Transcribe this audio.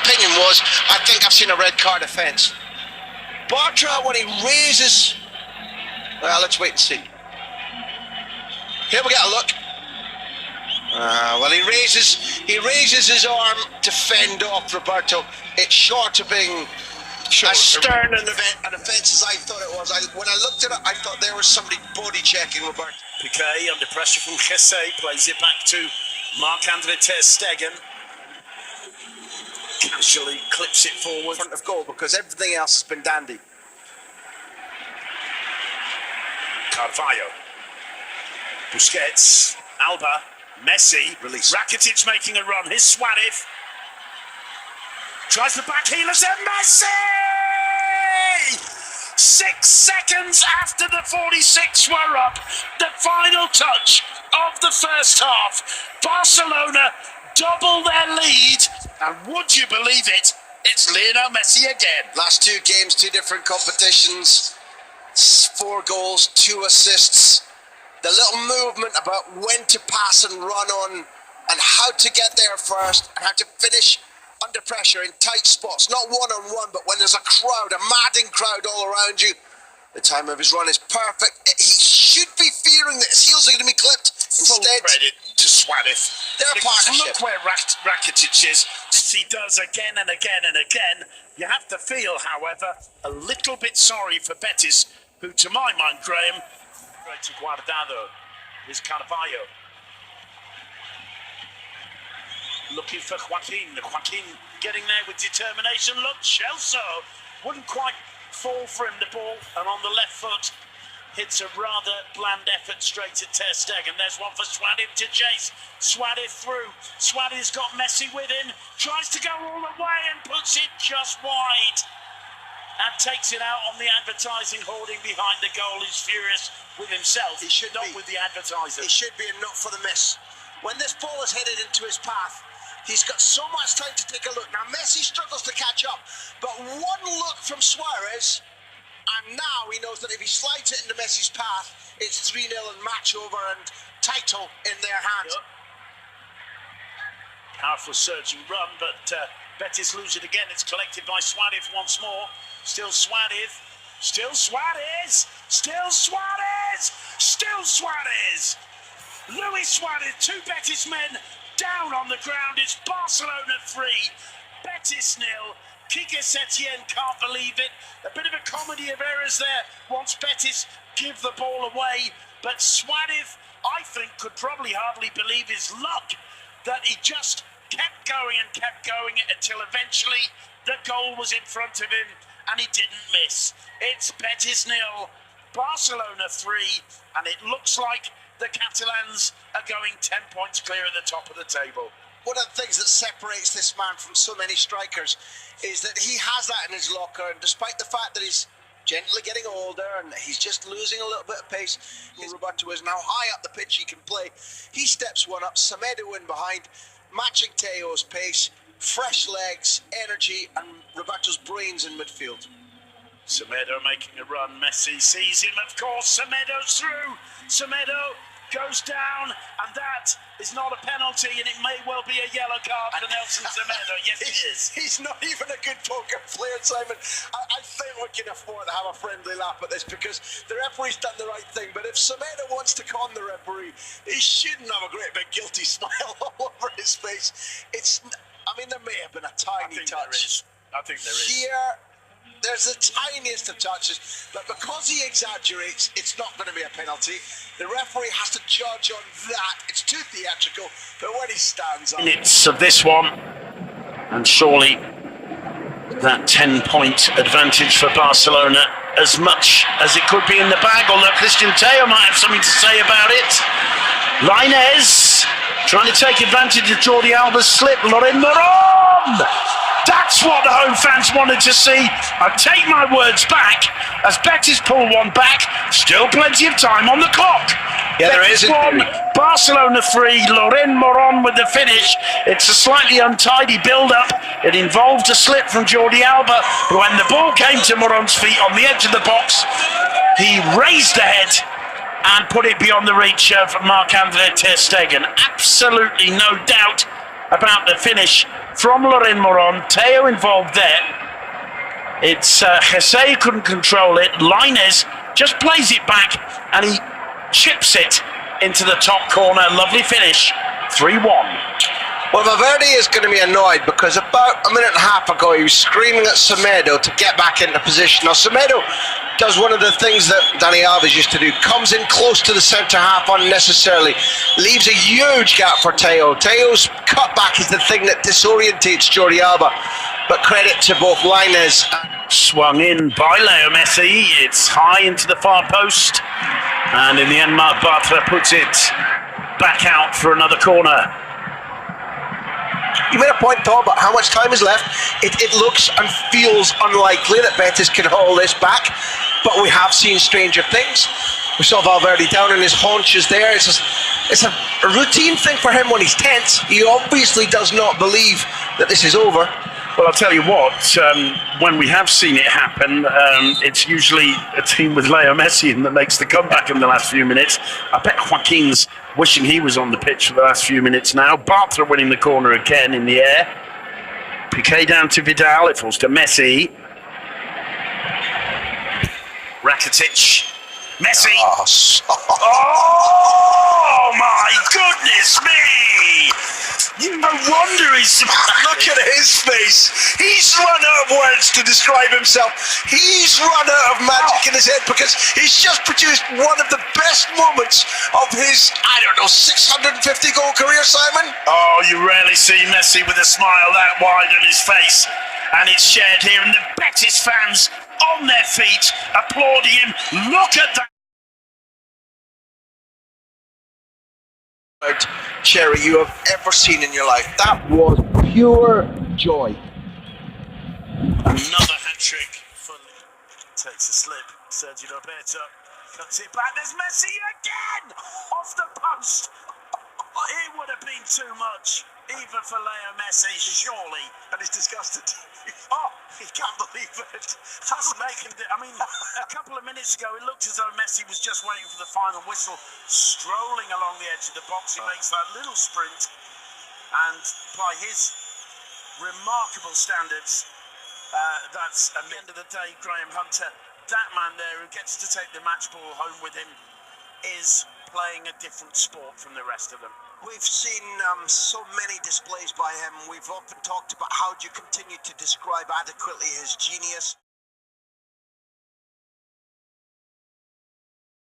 opinion was, I think I've seen a red card offence. Bartra, when he raises... Well, let's wait and see. Here we get a look. Well, he raises his arm to fend off Roberto. It's short of being as stern an offence as I thought it was. When I looked at it, I thought there was somebody body checking Roberto. Piqué under pressure from Jesse plays it back to Marc-Andre ter Stegen. Casually clips it forward. Front of goal because everything else has been dandy. Carvalho. Busquets. Alba. Messi. Release. Rakitic making a run. Here's Suarez. Tries the back heelers and Messi! 6 seconds after the 46 were up, the final touch of the first half. Barcelona double their lead, and would you believe it, it's Lionel Messi again. Last 2 games, 2 different competitions, 4 goals, 2 assists. The little movement about when to pass and run on and how to get there first and how to finish under pressure in tight spots, not one-on-one, but when there's a crowd, a madding crowd all around you. The time of his run is perfect. He should be fearing that his heels are going to be clipped. Full Instead, credit to Suarez. Their partnership. Look where Rakitic is. He does again and again and again. You have to feel, however, a little bit sorry for Betis, who, to my mind, Graham, great to Guardado, is Carvalho. Looking for Joaquin. Joaquin getting there with determination. Look, Chelsea wouldn't quite fall for him, the ball. And on the left foot, hits a rather bland effort straight at ter Stegen. There's one for Suarez to chase. Suarez through. Suarez got Messi with him. Tries to go all the way and puts it just wide. And takes it out on the advertising hoarding behind the goal. He's furious with himself. He should not be. With the advertiser. He should be, and not for the miss. When this ball is headed into his path, he's got so much time to take a look. Now, Messi struggles to catch up, but one look from Suarez, and now he knows that if he slides it into Messi's path, it's 3-0 and match over and title in their hands. Yep. Powerful surging run, but Betis lose it again. It's collected by Suarez once more. Still Suarez. Still Suarez. Still Suarez. Still Suarez. Luis Suarez, 2 Betis men down on the ground. It's Barcelona 3, Betis 0. Quique Setien can't believe it. A bit of a comedy of errors there once Betis give the ball away. But Suarez, I think, could probably hardly believe his luck that he just kept going until eventually the goal was in front of him and he didn't miss. It's Betis 0, Barcelona 3, and it looks like the Catalans are going 10 points clear at the top of the table. One of the things that separates this man from so many strikers is that he has that in his locker, and despite the fact that he's gently getting older and he's just losing a little bit of pace, Roberto is now high up the pitch he can play. He steps one up, Semedo in behind, matching Teo's pace, fresh legs, energy, and Roberto's brains in midfield. Semedo making a run. Messi sees him, of course. Semedo's through. Semedo goes down, and that is not a penalty, and it may well be a yellow card for Nelson Semedo. Yes, it is. He's not even a good poker player, Simon. I think we can afford to have a friendly laugh at this because the referee's done the right thing, but if Semedo wants to con the referee, he shouldn't have a great big guilty smile all over his face. There may have been a tiny touch. I think there is. Here, there's the tiniest of touches, but because he exaggerates, it's not going to be a penalty. The referee has to judge on that. It's too theatrical, but when he stands up... Minutes of this one, and surely that 10-point advantage for Barcelona, as much as it could be in the bag, although Christian Teo might have something to say about it. Lainez trying to take advantage of Jordi Alba's slip. Loren Moron! That's what the home fans wanted to see. I take my words back as Betis pull one back. Still plenty of time on the clock. Yeah, there is. 1, Barcelona 3, Loren Moron with the finish. It's a slightly untidy build-up. It involved a slip from Jordi Alba, but when the ball came to Moron's feet on the edge of the box, he raised the head and put it beyond the reach of Marc-Andre ter Stegen. Absolutely no doubt about the finish from Loren Moron. Teo involved there. It's Jose couldn't control it. Lainez just plays it back and he chips it into the top corner. Lovely finish. 3-1. Well, Valverde is going to be annoyed because about a minute and a half ago he was screaming at Semedo to get back into position. Now, Semedo does one of the things that Dani Alves used to do, comes in close to the centre half unnecessarily, leaves a huge gap for Teo. Teo's cutback is the thing that disorientates Jordi Alba, but credit to both Lainez. Swung in by Leo Messi, it's high into the far post, and in the end Marc Bartra puts it back out for another corner. You made a point, Tom, about how much time is left. It looks and feels unlikely that Betis can hold this back, but we have seen stranger things. We saw Valverde down on his haunches there. It's a routine thing for him when he's tense. He obviously does not believe that this is over. Well, I'll tell you what, when we have seen it happen, it's usually a team with Leo Messi in that makes the comeback in the last few minutes. I bet Joaquin's wishing he was on the pitch for the last few minutes now. Bartra winning the corner again in the air. Piqué down to Vidal, it falls to Messi. Rakitic. Messi. Oh my goodness me! No wonder he's... Look at his face. He's run out of words to describe himself. He's run out of magic in his head because he's just produced one of the best moments of his, 650 goal career, Simon. Oh, you rarely see Messi with a smile that wide on his face. And it's shared here, and the Betis fans on their feet applauding him. Look at that. Cherry you have ever seen in your life. That was pure joy. Another hat-trick. Fully takes a slip. Sergio Roberto cuts it back. There's Messi again! Off the post. It would have been too much, even for Leo Messi, surely. And he's disgusted. Oh, he can't believe it. That's making it. I mean, a couple of minutes ago, it looked as though Messi was just waiting for the final whistle, strolling along the edge of the box. He makes that little sprint, and by his remarkable standards, that's at the end of the day, Graham Hunter, that man there who gets to take the match ball home with him, is playing a different sport from the rest of them. We've seen so many displays by him. We've often talked about how do you continue to describe adequately his genius.